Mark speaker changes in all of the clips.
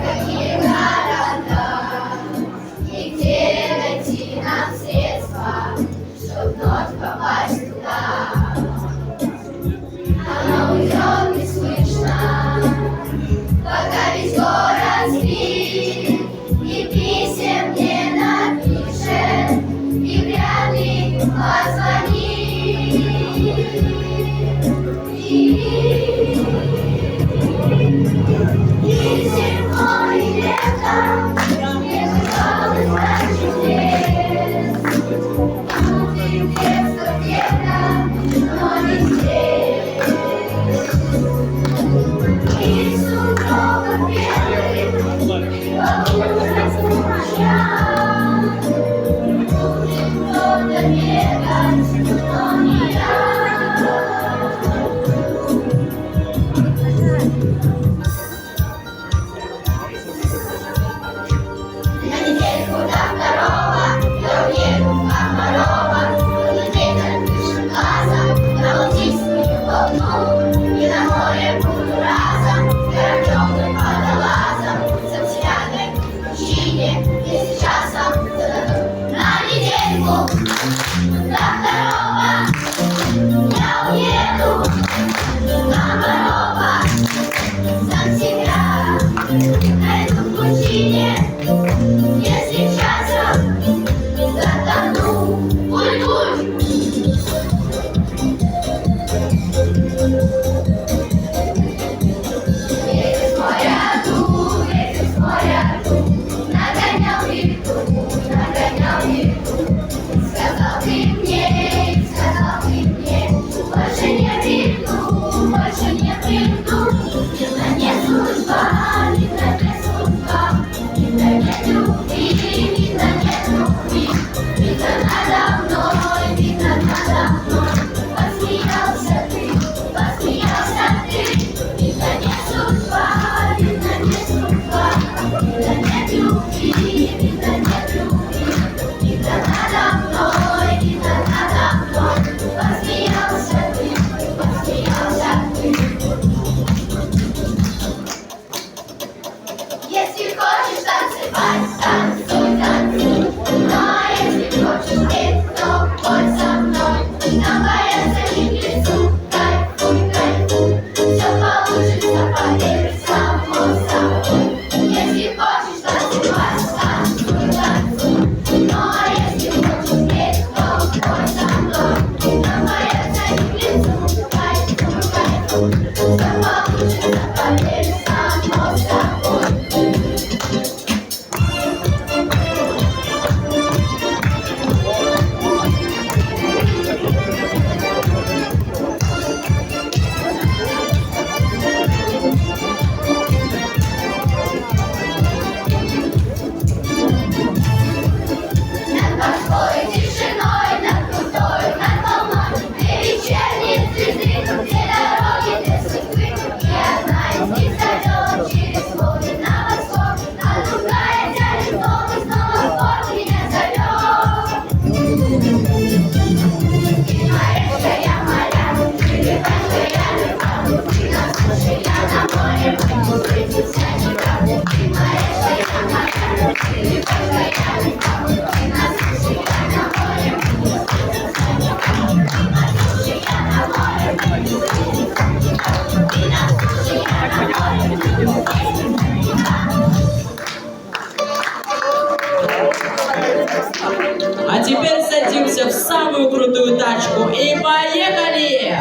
Speaker 1: какие города, и где найти нам средства, чтоб вновь попасть туда. Она уйдет не слышно, пока весь город спит, и писем не напишет, и вряд ли позвонит. И зимой, и летом не казалось так чудес. Внутри детства где-то, но не здесь. И сугробы белых, и полуночь ночья. Будет кто-то бегать, но не я.
Speaker 2: А теперь садимся в самую крутую тачку и поехали!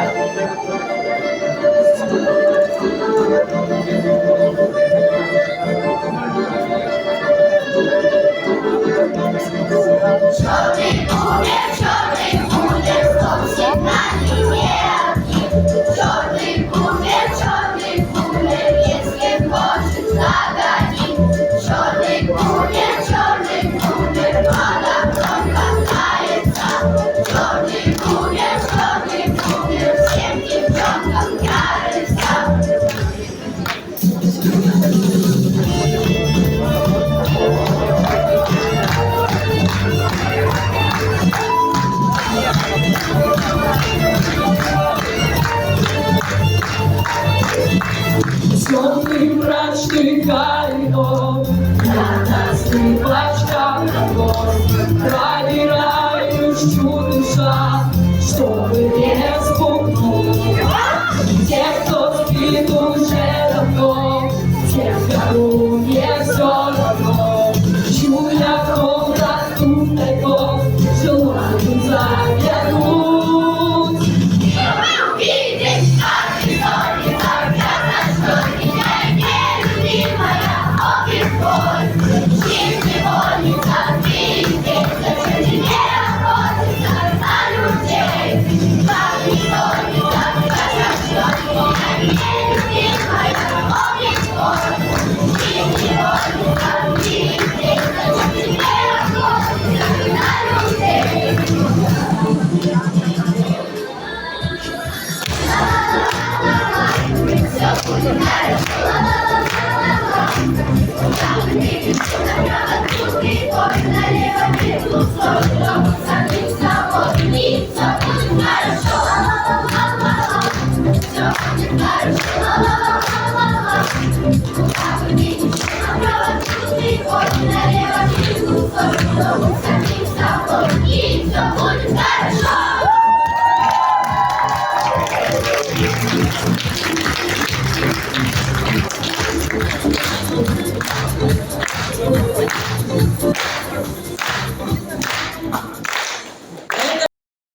Speaker 1: Черный умер, кто всегда черный умер, если хочет загони. Черный умер, вода громко кается. Черный умер, всем девчонкам нравится.
Speaker 2: Михайло, я на скрипачках проверяю, что душа, чтобы не спугнуть тех, кто спит уже давно, тех, кому не все равно. Чуя комнату тайком, желаю завернуть.
Speaker 1: Видишь, как ты солнце, ясно, что меня нелюбимая обезболь. Жизнь невольница, ты здесь, зачем тебе охотиться на людей? Как ты солнце, ясно, что меня нелюбимая обезболь. Жизнь невольница, ты здесь, зачем тебе охотиться на людей? Все будет хорошо, налево, налево, налево, налево,